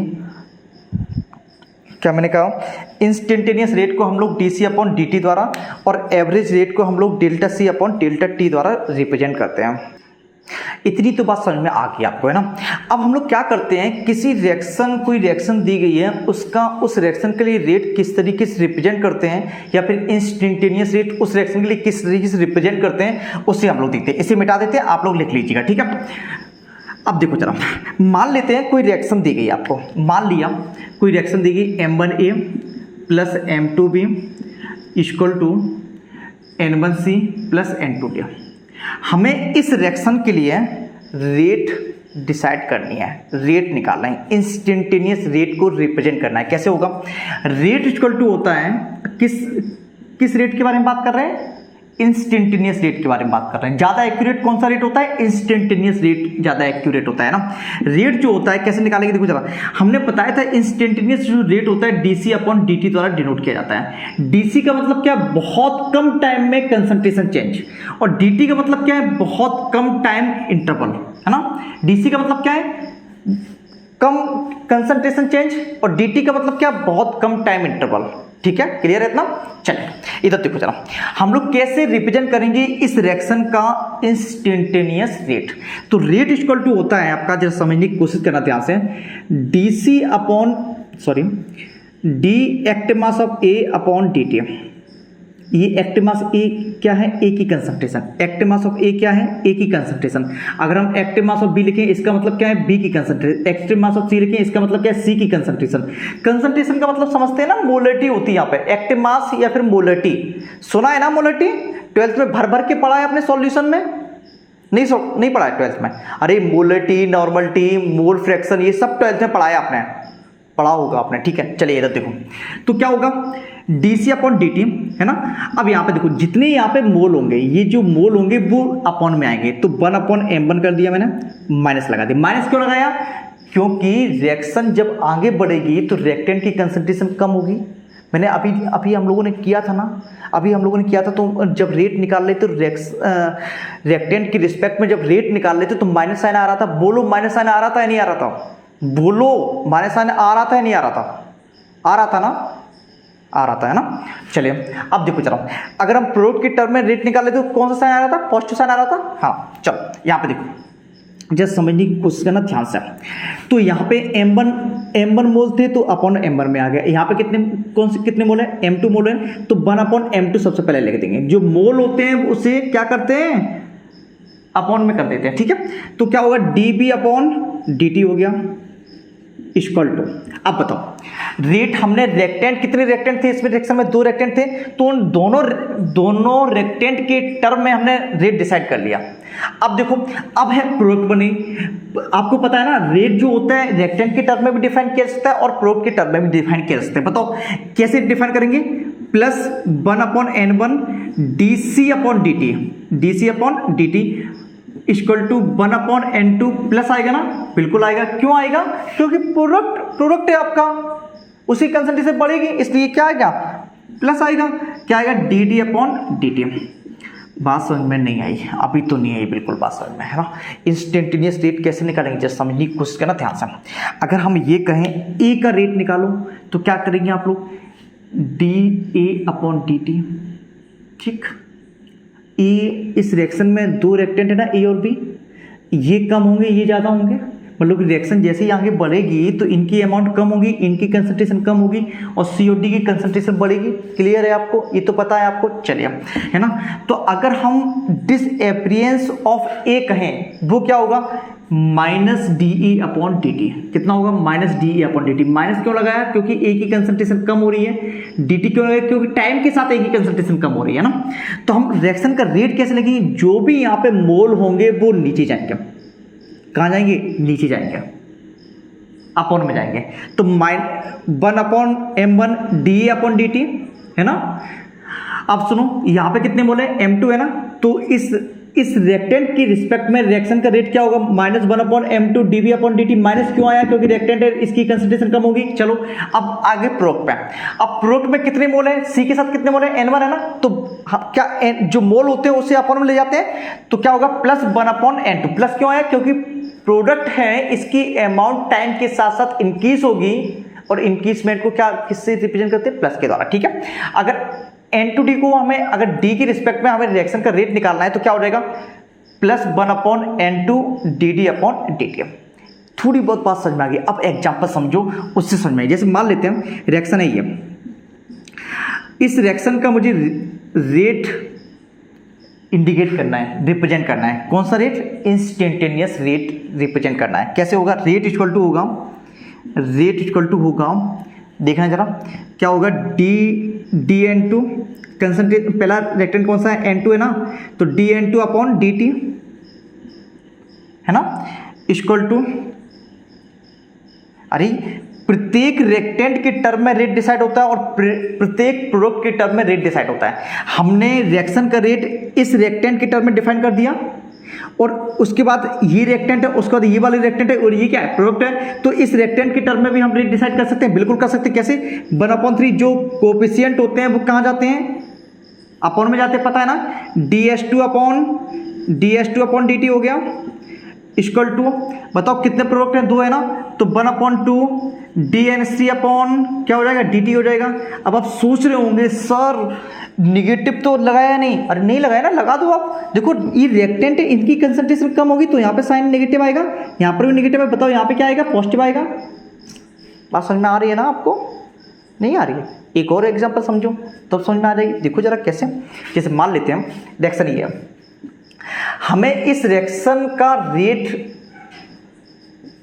क्या मैंने कहा, इंस्टेंटेनियस रेट को हम लोग dc अपॉन dt द्वारा और एवरेज रेट को हम लोग delta c upon delta t द्वारा रिप्रेजेंट करते हैं। इतनी तो बात समझ में आ गई आपको, है ना। अब हम लोग क्या करते हैं, किसी रिएक्शन, कोई रिएक्शन दी गई है, उसका उस रिएक्शन के लिए रेट किस तरीके से रिप्रेजेंट करते हैं, या फिर इंस्टेंटेनियस रेट उस रिएक्शन के लिए किस तरीके से रिप्रेजेंट करते हैं, उससे हम लोग देखते हैं। इसे मिटा देते हैं, आप लोग लिख लीजिएगा, ठीक है। अब देखो जरा, मान लेते हैं कोई रिएक्शन दी गई आपको, मान लिया कोई रिएक्शन दी गई M1A plus M2B equal to N1C plus N2D। हमें इस रिएक्शन के लिए रेट डिसाइड करनी है, रेट निकालना है, इंस्टेंटेनियस रेट को रिप्रेजेंट करना है। कैसे होगा? रेट इक्वल टू होता है किस रेट के बारे में बात कर रहे हैं? इंस्टेंटेनियस रेट के बारे में बात कर रहे हैं। ज्यादा एक्यूरेट कौन सा रेट होता है? इंस्टेंटेनियस रेट ज्यादा एक्यूरेट होता है ना। रेट जो होता है कैसे निकालेंगे देखो जरा, हमने बताया था इंस्टेंटेनियस जो रेट होता है DC अपॉन DT द्वारा डिनोट किया जाता है। DC का मतलब क्या? बहुत कम टाइम में कंसंट्रेशन चेंज, और DT का मतलब क्या है? बहुत कम टाइम इंटरवल, है ना। DC का मतलब क्या है? कम कंसंट्रेशन चेंज, और DT का मतलब क्या? बहुत कम टाइम इंटरवल। ठीक है, क्लियर है इतना? चलिए इधर देखो जरा, हम लोग कैसे रिप्रेजेंट करेंगे इस रिएक्शन का इंस्टेंटेनियस रेट। तो रेट इक्वल टू होता है आपका, जरा समझने की कोशिश करना ध्यान से, D active mass of A upon DT। ये एक्टिव मास A क्या है? A की concentration. Active mass of A क्या है? A की कंसंट्रेशन। अगर हम एक्टिव मास ऑफ B लिखें इसका मतलब क्या है? B की concentration. Active mass of C लिखें इसका मतलब क्या है? C की कंसंट्रेशन। कंसंट्रेशन का मतलब समझते हैं ना, मोलरिटी होती है यहाँ पे, एक्टिव मास या फिर मोलरिटी। सुना है ना मोलरिटी? 12th में भर भर के पढ़ा है अपने सॉल्यूशन में? नहीं पढ़ा है 12th में? अरे मोलरिटी, नॉर्मलिटी, मोल फ्रैक्शन, ये सब 12th में पढ़ा है आपने, पढ़ा होगा आपने। ठीक है, चलिए इधर देखो, तो क्या होगा? DC अपॉन DT, है ना। अब यहाँ पे देखो, जितने यहाँ पे मोल होंगे, ये जो मोल होंगे वो अपॉन में आएंगे, तो 1 अपॉन M1 कर दिया मैंने, माइनस लगा दिया। माइनस क्यों लगाया? क्योंकि रिएक्शन जब आगे बढ़ेगी तो रिएक्टेंट की कंसंट्रेशन कम होगी। मैंने अभी हम लोगों ने किया था ना, तो जब रेट निकाल लेते तो रिएक्टेंट की रिस्पेक्ट में जब रेट निकाल लेते तो माइनस साइन आ रहा था। बोलो माइनस साइन आ रहा था या नहीं आ रहा था? बोलो माइनस साइन आ रहा था या नहीं आ रहा था? आ रहा था ना, आ रहा था, है ना। चलिए अब देखो चलो, अगर हम प्रोडक्ट की टर्म में रेट निकाल लेते तो कौन सा साइन आ रहा था? पॉजिटिव साइन आ रहा था। हाँ, चलो यहाँ पे देखो, जस्ट समझने की कोशिश करना ध्यान से। तो यहाँ पे M1 मोल थे तो अपॉन M1 में आ गया। यहाँ पे कितने मोल है? M2 मोल है, तो 1 अपॉन M2 सबसे पहले लिख देंगे। जो मोल होते हैं उसे क्या करते हैं? अपॉन में कर देते हैं। ठीक है, तो क्या होगा? DB अपॉन DT हो गया इक्वल टू, अब बताओ रेट, हमने रेक्टेंट, कितने रेक्टेंट थे इसमें? रिएक्शन में 2 रेक्टेंट थे, तो उन दोनों रेक्टेंट के टर्म में हमने रेट डिसाइड कर लिया। अब देखो, अब है प्रोडक्ट बनी। आपको पता है ना, रेट जो होता है रेक्टेंट के टर्म में भी डिफाइन किया जा सकता है और प्रोडक्ट के टर्म में भी डिफाइन किया जा सकता है। बताओ कैसे डिफाइन करेंगे? Plus 1 upon N1 DC upon DT equal to 1 upon N2 plus आएगा ना? बिल्कुल आएगा। क्यों आएगा? क्योंकि प्रोडक्ट है आपका, उसी कंसंट्रेशन बढ़ेगी, इसलिए क्या आएगा? प्लस आएगा। क्या आएगा? DD upon DT। बात समझ में नहीं आई? अभी तो नहीं आई बिल्कुल बात समझ में, है ना। इंस्टेंटेनियस रेट कैसे निकालेंगे, जस्ट समझने की कोशिश करना ध्यान से। अगर हम ये कहें A का रेट निकालो तो क्या करेंगे आप लोग? DA upon DT। ठीक, ए, इस रिएक्शन में 2 रिएक्टेंट है ना, A और B, ये कम होंगे, ये ज़्यादा होंगे। मतलब रिएक्शन जैसे ही आगे बढ़ेगी तो इनकी अमाउंट कम होगी, इनकी कंसंट्रेशन कम होगी, और C और D की कंसंट्रेशन बढ़ेगी। क्लियर है आपको? ये तो पता है आपको। चलिए, है ना। तो अगर हम डिसअपियरेंस ऑफ A कहें, वो क्या होगा? Minus DE upon DT। कितना होगा? Minus DE upon DT। Minus क्यों लगाया? क्योंकि A की कंसंट्रेशन कम हो रही है। DT क्यों लगाया? क्योंकि टाइम के साथ A की कंसंट्रेशन कम हो रही है ना। तो हम रिएक्शन का रेट कैसे लगेंगे? जो भी यहाँ पे मोल होंगे वो नीचे जाएंगे। कहाँ जाएंगे? नीचे जाएंगे, अपॉन में जाएंगे। तो 1 upon M1 DE upon DT, है ना। अब सुनो, यहाँ पे कितने मोल है? M2 है ना। तो इस रिएक्टेंट की रिस्पेक्ट में रिएक्शन का रेट क्या होगा? Minus 1 upon M2 DB upon DT। Minus क्यों आया? क्योंकि रिएक्टेंट है, इसकी कंसंट्रेशन कम होगी। चलो अब आगे प्रोडक्ट पे। अब प्रोडक्ट में कितने मोल है? C के साथ कितने मोल है? N1 है ना। तो क्या जो मोल होते हैं उसे अपॉन में ले जाते हैं, तो क्या होगा? Plus 1 upon N2। प्लस क्यों आया? क्योंकि प्रोडक्ट है, इसकी अमाउंट टाइम के साथ साथ इंक्रीज होगी, और इंक्रीजमेंट को क्या, किससे रिप्रेजेंट करते हैं? प्लस के द्वारा। ठीक है, अगर N2D को हमें, अगर D की रिस्पेक्ट में हमें रिएक्शन का रेट निकालना है तो क्या हो जाएगा? Plus 1 upon N2 DD upon DT। थोड़ी बहुत बात समझ में आ गई। अब एग्जांपल समझो, उससे समझ में आई। जैसे मान लेते हैं रिएक्शन है ये, इस रिएक्शन का मुझे रेट इंडिकेट करना है, रिप्रेजेंट करना है। कौन सा रेट? इंस्टेंटेनियस रेट रिप्रेजेंट करना है। कैसे होगा? रेट इक्वल टू होगा, देखना जरा क्या होगा, डी एन टू कंसंट्रेट, पहला रिएक्टेंट कौन सा है? N2 है ना, तो D N two upon D T है ना, इक्वल टू, अरे प्रत्येक रिएक्टेंट के टर्म में रेट डिसाइड होता है और प्रत्येक प्रोडक्ट के टर्म में रेट डिसाइड होता है। हमने रिएक्शन का रेट इस रिएक्टेंट के टर्म में डिफाइन कर दिया, और उसके बाद ये रिएक्टेंट है, उसके बाद ये वाले रिएक्टेंट है, और ये क्या है? प्रोडक्ट है। तो इस रिएक्टेंट के टर्म में भी हम रेट डिसाइड कर सकते हैं, बिल्कुल कर सकते हैं। कैसे? 1/3 जो कोएफिशिएंट होते हैं वो कहाँ जाते हैं? अपॉन में जाते हैं, पता है ना, ds2 अपॉन dt हो गया, इक्वल टू, बताओ कितने प्रोडक्ट हैं? 2 है ना, तो 1/2 dn3 अपॉन क्या हो जाएगा? dt हो जाएगा। अब आप सोच रहे होंगे सर निगेटिव तो लगाया नहीं, अरे नहीं लगाया ना, लगा दो आप। देखो ये रिएक्टेंट है, इनकी कंसंट्रेशन कम होगी तो यहाँ पे साइन नेगेटिव आएगा, यहाँ पर भी नेगेटिव है, बताओ यहाँ पे क्या आएगा? पॉजिटिव आएगा। बात समझ में आ रही है ना आपको? नहीं आ रही है? एक और एग्जांपल समझो तब समझ में आ जाएगी। देखो जरा कैसे, जैसे मान लेते हैं हम रिएक्शन ये है, हमें इस रिएक्शन का रेट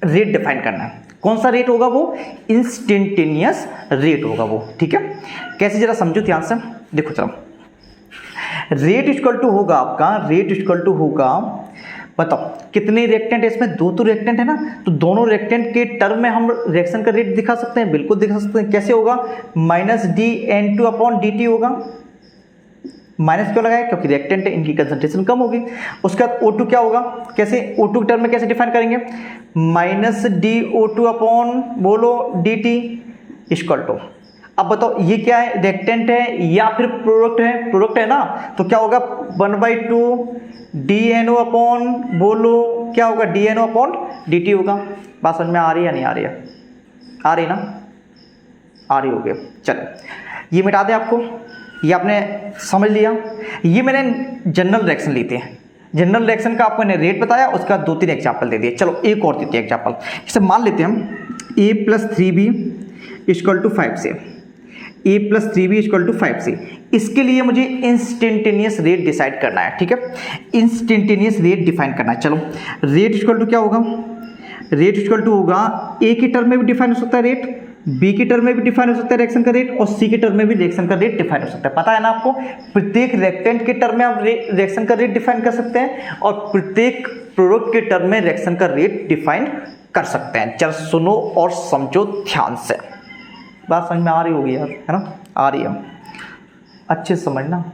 डिफाइन करना है। कौन सा रेट होगा? वो इंस्टेंटेनियस रेट होगा वो, ठीक है। कैसे जरा समझो ध्यान से, देखो चलो, रेट इक्वल टू होगा आपका, रेट इक्वल टू होगा, बताओ कितने रिएक्टेंट है इसमें? 2 तो रिएक्टेंट है ना, तो दोनों रिएक्टेंट के टर्म में हम रिएक्शन का रेट दिखा सकते हैं, बिल्कुल दिखा सकते हैं। कैसे होगा? -dn2 अपॉन dt होगा। माइनस क्यों लगाया? क्योंकि रिएक्टेंट है, इनकी कंसंट्रेशन कम होगी। उसके बाद O2 क्या होगा? कैसे O2 के टर्म में कैसे डिफाइन करेंगे? -dO2 अपॉन बोलो dt इक्वल टू, अब बताओ ये क्या है? रिएक्टेंट है या फिर प्रोडक्ट है? प्रोडक्ट है ना, तो क्या होगा? 1/2 dNO अपॉन बोलो क्या होगा? dNO अपॉन dt होगा। बात समझ में आ रही है या नहीं आ रही है? आ रही ना? आ रही होगी। चलो ये मिटा दें आपको, ये आपने समझ लिया। ये मैंने जनरल रिएक्शन ली थी, जनरल रिएक्शन का आपको मैंने रेट बताया, उसके बाद 2-3 एग्जाम्पल दे दिए। चलो एक और देते हैं एग्जाम्पल। जैसे मान लेते हैं हम a+3b इक्वल टू 5 से, a+3b इक्वल टू 5 से, इसके लिए मुझे इंस्टेंटेनियस रेट डिसाइड करना है, ठीक है। इंस्टेंटेनियस रेट डिफाइन करना है। चलो रेट इक्वल टू क्या होगा? रेट इक्वल टू होगा, ए के टर्म में भी डिफाइन हो सकता है रेट, बी के टर्म में भी डिफाइन हो सकता है रिएक्शन का रेट, और सी के टर्म में भी रिएक्शन का रेट डिफाइन हो सकता है। पता है ना आपको, प्रत्येक रिएक्टेंट के टर्म में हम रिएक्शन का रेट डिफाइन कर सकते हैं, और प्रत्येक प्रोडक्ट के टर्म में रिएक्शन का रेट डिफाइन कर सकते हैं। चल सुनो और समझो ध्यान से, बात समझ में आ रही होगी यार, है ना? आ रही है, अच्छे से समझना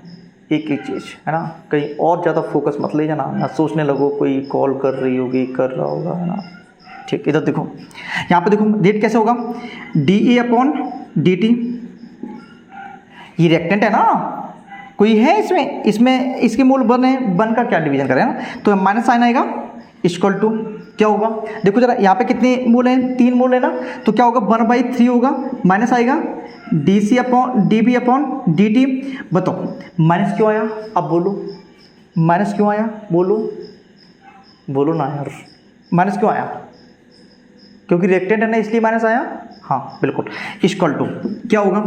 एक एक चीज़, है ना? कहीं और ज़्यादा फोकस मत ले जाना, ना सोचने लगो कोई कॉल कर रही होगी, कर रहा होगा, है ना? ठीक, इधर देखो, यहाँ पे देखो रेट कैसे होगा? dA अपॉन dt, ये रिएक्टेंट है ना, कोई है इसमें इसके मूल 1 है, 1 का क्या डिवीजन करें ना, तो माइनस साइन आएगा, इक्वल टू क्या होगा? देखो जरा यहाँ पे कितने मूल हैं? 3 मूल है ना, तो क्या होगा? 1/3 होगा, माइनस आएगा dc upon dB upon dt। बताओ माइनस क्यों आया? अब बोलो माइनस क्यों आया? बोलो ना यार, माइनस क्यों आया? क्योंकि रिएक्टेंट है ना, इसलिए माइनस आया। हाँ बिल्कुल, इक्वल टू क्या होगा?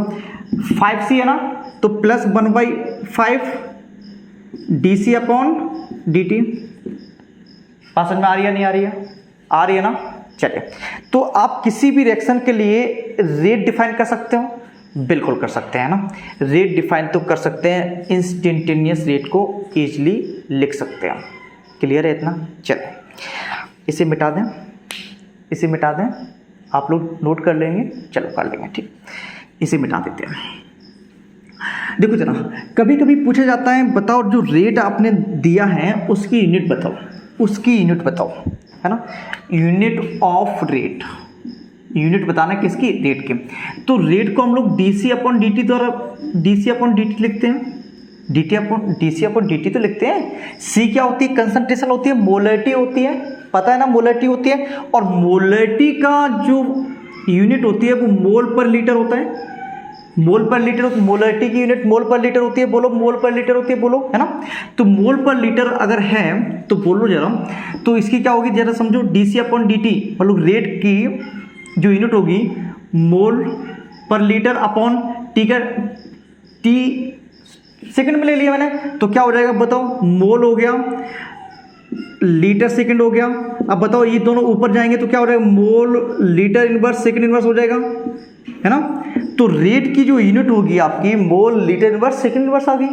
5c है ना, तो प्लस 1/5 dc अपॉन dt। बात समझ में आ रही है नहीं आ रही है? आ रही है ना? चलिए, तो आप किसी भी रिएक्शन के लिए रेट डिफाइन कर सकते हो, बिल्कुल कर सकते हैं ना। रेट डिफाइन तो कर सकते हैं, इंस्टेंटेनियस रेट को इजीली लिख सकते हैं। क्लियर है इतना? चलिए इसे मिटा दें, इसे मिटा दें, आप लोग नोट कर लेंगे, चलो कर लेंगे, ठीक, इसे मिटा देते हैं। देखो जरा, कभी कभी पूछा जाता है बताओ जो रेट आपने दिया है उसकी यूनिट बताओ, उसकी यूनिट बताओ, है ना? यूनिट ऑफ रेट, यूनिट बताना किसकी? रेट के। तो रेट को हम लोग dc अपॉन dt द्वारा dc अपॉन dt लिखते हैं, dc अपॉन dt तो लिखते हैं। c क्या होती है? कंसंट्रेशन होती है, मोलरिटी होती है, पता है ना, मोलरिटी होती है, और मोलरिटी का जो यूनिट होती है वो मोल पर लीटर होता है। मोल पर लीटर, मोलरिटी की यूनिट मोल पर लीटर होती है, बोलो मोल पर लीटर होती है, बोलो, है ना? तो मोल पर लीटर अगर है तो बोलो जरा, तो इसकी क्या होगी जरा समझो, dc अपॉन dt, मतलब रेट की जो यूनिट होगी मोल पर लीटर अपॉन टी सेकंड में ले लिया मैंने, तो क्या हो जाएगा बताओ, मोल हो गया, लीटर सेकंड हो गया। अब बताओ ये दोनों ऊपर जाएंगे तो क्या हो जाएगा, मोल लीटर इनवर्स सेकंड इनवर्स हो जाएगा, है ना। तो रेट की जो यूनिट होगी आपकी mole litre inverse second inverse आ गई।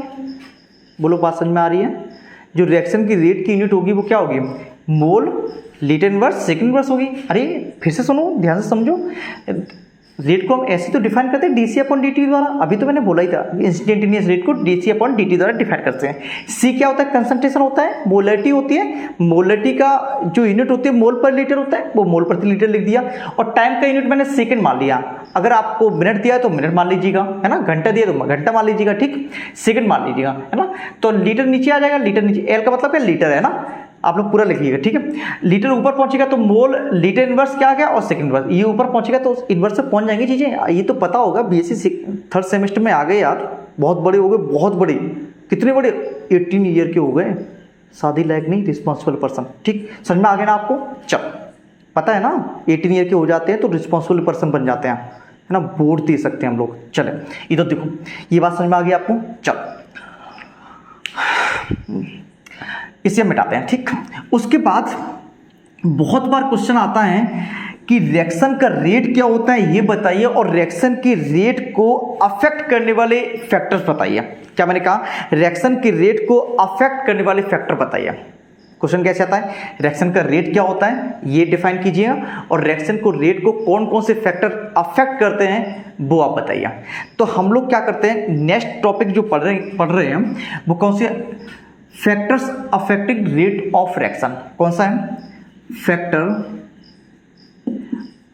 बोलो बात समझ में आ रही है। जो रिएक्शन की रेट की यूनिट होगी वो क्या होगी, मोल लीटर इनवर्स सेकंड इनवर्स होगी। अरे फिर से सुनो, ध्यान से समझो, रेट को हम ऐसे तो डिफाइन करते हैं डीसी अपॉन डीटी द्वारा। अभी तो मैंने बोला ही था, इंस्टेंटेनियस रेट को डीसी अपॉन डीटी द्वारा डिफाइन करते हैं। सी क्या होता है, कंसंट्रेशन होता है, मोलरिटी होती है, मोलरिटी का जो यूनिट होती है मोल पर लीटर होता है, वो मोल प्रति लीटर लिख दिया। और टाइम का यूनिट मैंने सेकंड मान लिया। अगर आपको मिनट दिया है तो मिनट मान लीजिएगा, है ना, घंटा दिया तो घंटा मान लीजिएगा, ठीक, सेकंड मान लीजिएगा, है ना। तो लीटर नीचे आ जाएगा, लीटर नीचे, एल का मतलब क्या, लीटर है ना, आप लोग पूरा लिखिएगा, ठीक है। लीटर ऊपर पहुंचेगा तो मोल लीटर इनवर्स क्या आ गया, और सेकंड इनवर्स, ये ऊपर पहुंचेगा तो इनवर्स से पहुंच जाएंगी चीजें। ये तो पता होगा, बीएससी थर्ड सेमेस्टर में आ गए यार, बहुत बड़े हो गए, बहुत बड़े। कितने बड़े, 18 ईयर के हो गए, शादी लायक नहीं, रिस्पॉन्सिबल पर्सन। ठीक, समझ में आ गया ना आपको। चल, पता है ना, 18 ईयर के हो जाते हैं तो रिस्पॉन्सिबल पर्सन बन जाते हैं, है ना, वोट दे सकते हैं हम लोग। चले इधर देखो, ये बात समझ में आ गई आपको। चल इसे हम मिटाते हैं, ठीक। उसके बाद बहुत बार क्वेश्चन आता है कि रिएक्शन का रेट क्या होता है ये बताइए, और रिएक्शन की रेट को अफेक्ट करने वाले फैक्टर्स बताइए। क्या मैंने कहा, रिएक्शन की रेट को अफेक्ट करने वाले फैक्टर बताइए। क्वेश्चन कैसे आता है, रिएक्शन का रेट क्या होता है ये डिफाइन कीजिएगा, और रिएक्शन को रेट को कौन कौन से फैक्टर अफेक्ट करते हैं वो आप बताइए। तो हम लोग क्या करते हैं, नेक्स्ट टॉपिक जो पढ़ रहे हैं वो कौन से, factors affecting rate of reaction. कौन सा है, factor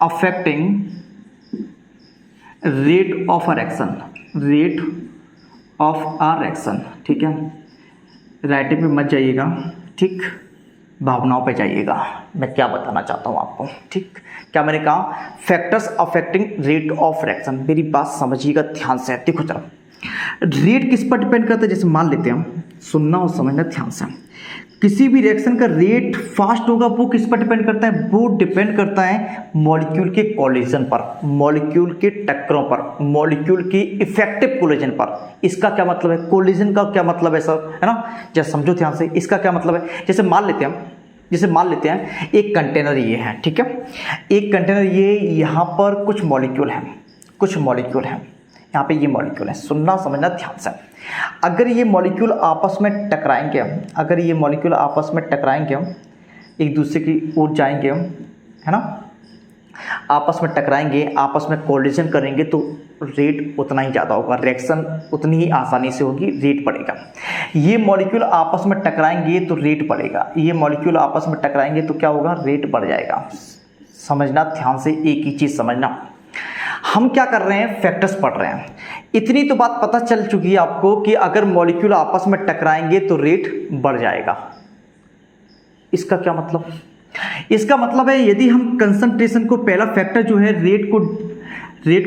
affecting rate of a reaction, rate of a reaction, ठीक है। राइटिंग पे मत जाइएगा, ठीक, भावनाओं पे जाइएगा, मैं क्या बताना चाहता हूं आपको, ठीक। क्या मैंने कहा, factors affecting rate of reaction. मेरी बात समझिएगा ध्यान से, देखो जरा, रेट किस पर डिपेंड करता है, जैसे मान लेते हैं, सुनना और समझना ध्यान से, किसी भी रिएक्शन का रेट फास्ट होगा वो किस पर डिपेंड करता है, वो डिपेंड करता है मॉलिक्यूल के कोलिजन पर, मॉलिक्यूल के टक्करों पर, मॉलिक्यूल की इफेक्टिव कोलिजन पर। इसका क्या मतलब है, कोलिजन का क्या मतलब है सर, है ना, जैसे समझो ध्यान से, इसका क्या मतलब है। जैसे मान लेते हैं एक कंटेनर ये है, ठीक है, एक कंटेनर ये, यहाँ पर कुछ मॉलिक्यूल हैं, यहाँ पे ये मॉलिक्यूल है, सुनना समझना ध्यान से। अगर ये मॉलिक्यूल आपस में टकराएंगे, एक दूसरे की ओर जाएंगे, है ना, आपस में टकराएंगे, आपस में कोलिजन करेंगे तो रेट उतना ही ज़्यादा होगा, रिएक्शन उतनी ही आसानी से होगी, रेट बढ़ेगा। ये मॉलिक्यूल आपस में टकराएंगे तो रेट बढ़ेगा, ये मॉलिक्यूल आपस में टकराएंगे तो क्या होगा, रेट बढ़ जाएगा। समझना ध्यान से, एक ही चीज़ समझना, हम क्या कर रहे हैं, फैक्टर्स पढ़ रहे हैं। इतनी तो बात पता चल चुकी है आपको कि अगर मॉलिक्यूल आपस में टकराएंगे तो रेट बढ़ जाएगा। इसका क्या मतलब, इसका मतलब है यदि हम कंसंट्रेशन को, पहला फैक्टर जो है रेट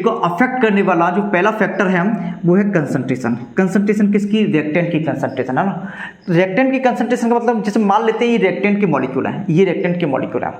को अफेक्ट करने वाला जो पहला फैक्टर है वो है कंसंट्रेशन। कंसंट्रेशन किसकी, रिएक्टेंट की कंसंट्रेशन, है ना। रिएक्टेंट की कंसंट्रेशन का मतलब, जैसे मान लेते हैं ये रिएक्टेंट के मॉलिक्यूल है, ये रिएक्टेंट के मॉलिक्यूल है।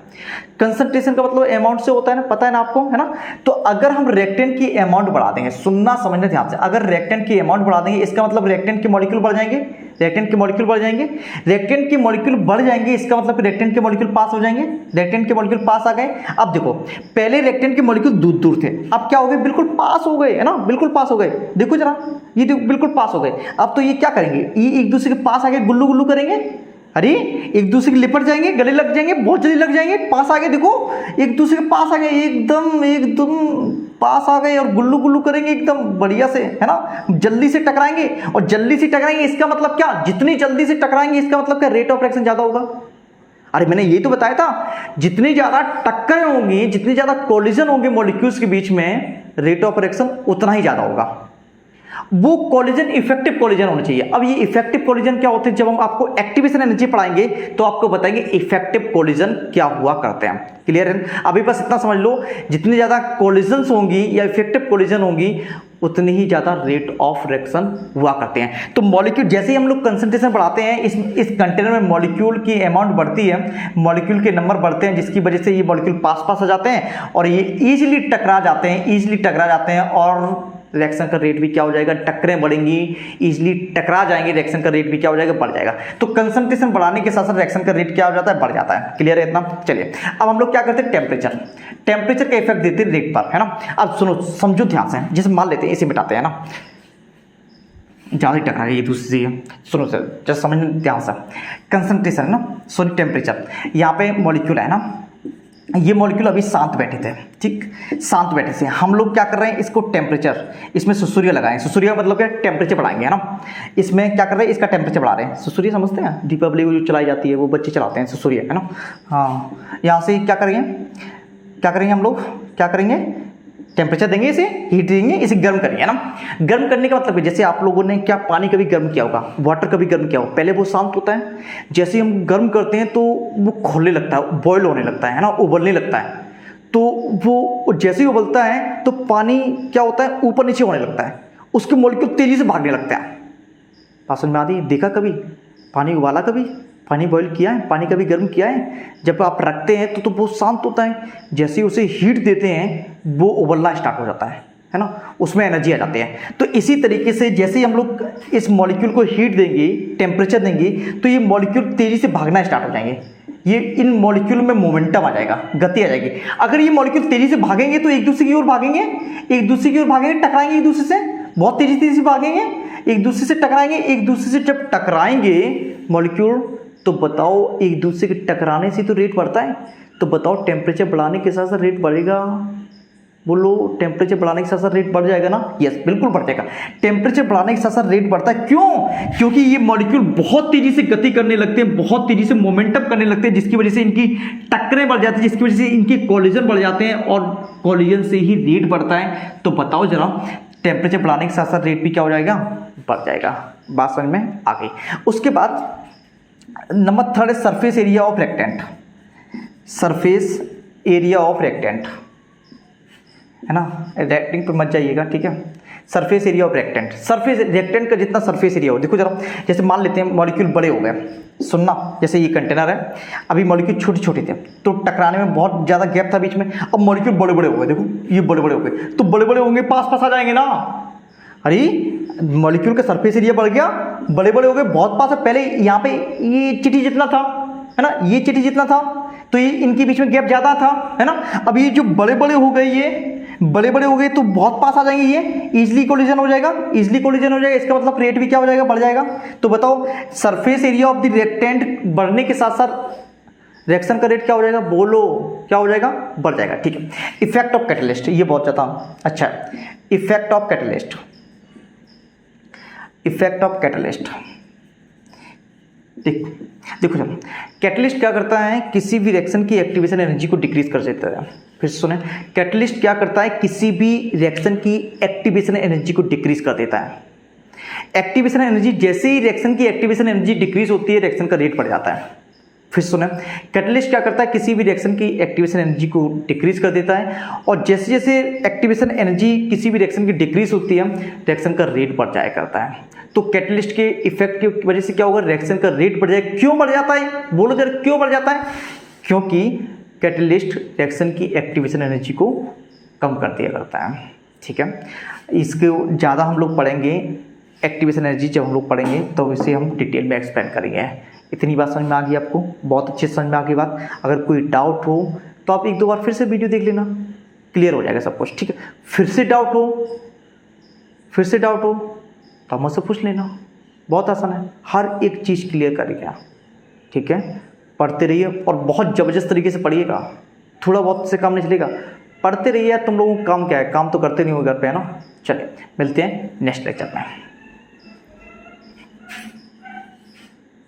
कंसंट्रेशन का मतलब अमाउंट से होता है ना, पता है ना आपको, है ना। तो अगर हम रिएक्टेंट की अमाउंट बढ़ा देंगे, सुनना समझना ध्यान से, अगर रिएक्टेंट की अमाउंट बढ़ा देंगे इसका मतलब रिएक्टेंट के मॉलिक्यूल बढ़ जाएंगे, रिएक्टेंट के मॉलिक्यूल बढ़ जाएंगे, रिएक्टेंट के मॉलिक्यूल बढ़ जाएंगे, इसका मतलब रिएक्टेंट के मॉलिक्यूल पास हो जाएंगे, रिएक्टेंट के मॉलिक्यूल पास आ गए। अब देखो, पहले रिएक्टेंट के मॉलिक्यूल दूर दूर थे, अब क्या हो गए, बिल्कुल पास हो गए, है ना, बिल्कुल पास हो गए। देखो जरा, ये देखो बिल्कुल पास हो गए। अब तो ये क्या करेंगे, ये एक दूसरे के पास आगे गुल्लू गुल्लू करेंगे, अरे एक दूसरे के लिपट जाएंगे, गले लग जाएंगे, बहुत जल्दी लग जाएंगे, पास आ गए, देखो एक दूसरे के पास आ गए, एकदम पास आ गए और गुल्लू गुल्लू करेंगे एकदम बढ़िया से, है ना, जल्दी से टकराएंगे। और जल्दी से टकराएंगे इसका मतलब क्या, जितनी जल्दी से टकराएंगे इसका मतलब क्या, रेट ऑफ रिएक्शन ज्यादा होगा। अरे मैंने ये तो बताया था, जितनी ज्यादा टक्कर होंगी, जितनी ज्यादा कोलिजन होंगे मॉलिक्यूल्स के बीच में, रेट ऑफ रिएक्शन उतना ही ज्यादा होगा। वो कोलिजन इफेक्टिव कोलिजन होना चाहिए। अब ये इफेक्टिव कोलिजन क्या होते हैं, जब हम आपको एक्टिवेशन एनर्जी पढ़ाएंगे तो आपको बताएंगे इफेक्टिव कोलिजन क्या हुआ करते हैं। क्लियर है, अभी बस इतना समझ लो, जितनी ज्यादा कोलिजन्स होंगी या इफेक्टिव कोलिजन होंगी उतनी ही ज्यादा रेट ऑफ रिएक्शन हुआ करते हैं। तो मॉलिक्यूल, जैसे ही हम लोग कंसंट्रेशन बढ़ाते हैं, इस कंटेनर में मॉलिक्यूल की अमाउंट बढ़ती है, मॉलिक्यूल के नंबर बढ़ते हैं, जिसकी वजह से ये मॉलिक्यूल पास पास हो जाते हैं और ये इजीली टकरा जाते हैं और रिएक्शन का रेट भी क्या हो जाएगा, टक्करें बढ़ेंगी, इजीली टकरा जाएंगे, रिएक्शन का रेट भी क्या हो जाएगा, बढ़ जाएगा। तो कंसंट्रेशन बढ़ाने के साथ साथ रिएक्शन का रेट क्या हो जाता है, बढ़ जाता है। क्लियर है इतना? चलिए अब हम लोग क्या करते हैं, टेम्परेचर का इफेक्ट देते हैं रेट पर, है ना। अब सुनो, समझो ध्यान से, जैसे मान लेते हैं इसे मिटाते हैं ना, ज़्यादा ही टकरा ये दूसरी चीज़। सुनो सर, जैसे समझ ध्यान से, कंसंट्रेशन है ना, सॉरी टेम्परेचर, यहाँ पे मॉलिक्यूल है ना, ये मॉलिक्यूल अभी शांत बैठे थे, ठीक, शांत बैठे थे। हम लोग क्या कर रहे हैं, इसको टेम्परेचर, इसमें सुसुरिया लगाएं, सुसुरिया मतलब क्या, टेम्परेचर बढ़ाएंगे, है ना। इसमें क्या कर रहे हैं, इसका टेम्परेचर बढ़ा रहे हैं। सुसुरिया समझते हैं, दीपावली को जो चलाई जाती है, वो बच्चे चलाते हैं सुसुरिया, है ना। हाँ, यहाँ से क्या करेंगे हम लोग, क्या करेंगे, टेम्परेचर देंगे, इसे हीट देंगे, इसे गर्म करेंगे, है ना। गर्म करने का मतलब है, जैसे आप लोगों ने क्या पानी कभी गर्म किया होगा, वाटर कभी गर्म किया होगा, पहले वो शांत होता है, जैसे हम गर्म करते हैं तो वो खोलने लगता है, बॉयल होने लगता है ना, उबलने लगता है। तो वो जैसे ही उबलता है तो पानी क्या होता है, ऊपर नीचे होने लगता है, उसके मॉलिक्यूल तेजी से भागने लगता है। बात समझ में आती है? देखा कभी पानी उबाला, कभी पानी बॉईल किया है, पानी कभी गर्म किया है? जब आप रखते हैं तो वो शांत होता है, जैसे ही उसे हीट देते हैं वो उबलना स्टार्ट हो जाता है ना, उसमें एनर्जी आ जाती है। तो इसी तरीके से जैसे ही हम लोग इस मॉलिक्यूल को हीट देंगे, टेम्परेचर देंगे, तो ये मॉलिक्यूल तेजी से भागना स्टार्ट हो जाएंगे, ये इन मॉलिक्यूल में मोमेंटम आ जाएगा, गति आ जाएगी। अगर ये मॉलिक्यूल तेजी से भागेंगे तो एक दूसरे की ओर भागेंगे, टकराएंगे एक दूसरे से, बहुत तेजी से भागेंगे, एक दूसरे से टकराएंगे। एक दूसरे से जब टकराएंगे मॉलिक्यूल, तो बताओ एक दूसरे के टकराने से तो रेट बढ़ता है, तो बताओ टेम्परेचर बढ़ाने के साथ साथ रेट बढ़ेगा? बोलो, टेम्परेचर बढ़ाने के साथ साथ रेट बढ़ जाएगा ना? यस, बिल्कुल बढ़ जाएगा। टेम्परेचर बढ़ाने के साथ साथ रेट बढ़ता है, क्यों? क्योंकि ये मॉलिक्यूल बहुत तेजी से गति करने लगते हैं, बहुत तेजी से मोमेंटम करने लगते हैं, जिसकी वजह से इनकी टक्करें बढ़ जाती है, जिसकी वजह से इनके कोलिजन बढ़ जाते हैं, और कोलिजन से ही रेट बढ़ता है। तो बताओ जरा, टेम्परेचर बढ़ाने के साथ साथ रेट भी क्या हो जाएगा, बढ़ जाएगा। बात समझ में आ गई? उसके बाद नंबर थर्ड है surface area of reactant. Surface area of reactant, है ना, रेक्टेंट पे मत जाइएगा, ठीक है। Surface area of reactant, surface reactant का जितना सरफेस एरिया हो, देखो जरा, जैसे मान लेते हैं मॉलिक्यूल बड़े हो गए, सुनना, जैसे ये कंटेनर है, अभी मॉलिक्यूल छोटे छोटे थे तो टकराने में बहुत ज़्यादा गैप था बीच में, अब मॉलिक्यूल बड़े बड़े हो गए, देखो ये बड़े बड़े हो गए, तो बड़े बड़े होंगे, पास पास आ जाएंगे ना। अरे मॉलिक्यूल का सरफेस एरिया बढ़ गया, बड़े बड़े हो गए, बहुत पास है। पहले यहाँ पे ये चिट्ठी जितना था, है ना, ये चिट्ठी जितना था, तो ये इनके बीच में गैप ज़्यादा था, है ना। अब ये जो बड़े बड़े हो गए, ये बड़े बड़े हो गए तो बहुत पास आ जाएंगे, ये इजीली कोलिजन हो जाएगा, इसका मतलब रेट भी क्या हो जाएगा, बढ़ जाएगा। तो बताओ surface area of the reactant बढ़ने के साथ साथ रिएक्शन का रेट क्या हो जाएगा, बोलो क्या हो जाएगा, बढ़ जाएगा, ठीक है। इफेक्ट ऑफ कैटलिस्ट, ये बहुत ज़्यादा अच्छा है। इफेक्ट ऑफ कैटलिस्ट, देखो चलो, कैटलिस्ट क्या करता है, किसी भी रिएक्शन की एक्टिवेशन एनर्जी को डिक्रीज कर देता है। फिर सुने, कैटलिस्ट क्या करता है, किसी भी रिएक्शन की एक्टिवेशन एनर्जी को डिक्रीज कर देता है। एक्टिवेशन एनर्जी, जैसे ही रिएक्शन की एक्टिवेशन एनर्जी डिक्रीज होती है, रिएक्शन का रेट बढ़ जाता है। फिर सुने, कैटलिस्ट क्या करता है, किसी भी रिएक्शन की एक्टिवेशन एनर्जी को डिक्रीज कर देता है, और जैसे जैसे एक्टिवेशन एनर्जी किसी भी रिएक्शन की डिक्रीज होती है, रिएक्शन का रेट बढ़ जाया करता है। तो कैटलिस्ट के इफेक्ट की वजह से क्या होगा, रिएक्शन का रेट बढ़ जाएगा। क्यों बढ़ जाता है, बोलो जरा, क्यों बढ़ जाता है? क्योंकि कैटलिस्ट रिएक्शन की एक्टिवेशन एनर्जी को कम कर दिया करता है, ठीक है। इसको ज़्यादा हम लोग पढ़ेंगे, एक्टिवेशन एनर्जी जब हम लोग पढ़ेंगे तो इसे हम डिटेल में एक्सप्लेन करेंगे। इतनी बात समझ में आ गई आपको? बहुत अच्छे से समझ में आ गई बात। अगर कोई डाउट हो तो आप एक दो बार फिर से वीडियो देख लेना, क्लियर हो जाएगा सब कुछ, ठीक है। फिर से डाउट हो तो आप मुझसे पूछ लेना, बहुत आसान है, हर एक चीज़ क्लियर करेगा, ठीक है। पढ़ते रहिए और बहुत ज़बरदस्त तरीके से पढ़िएगा, थोड़ा बहुत से काम नहीं चलेगा, पढ़ते रहिए। तुम लोगों का काम क्या है, काम तो करते नहीं हो घर पे, है ना। चलिए मिलते हैं नेक्स्ट लेक्चर में।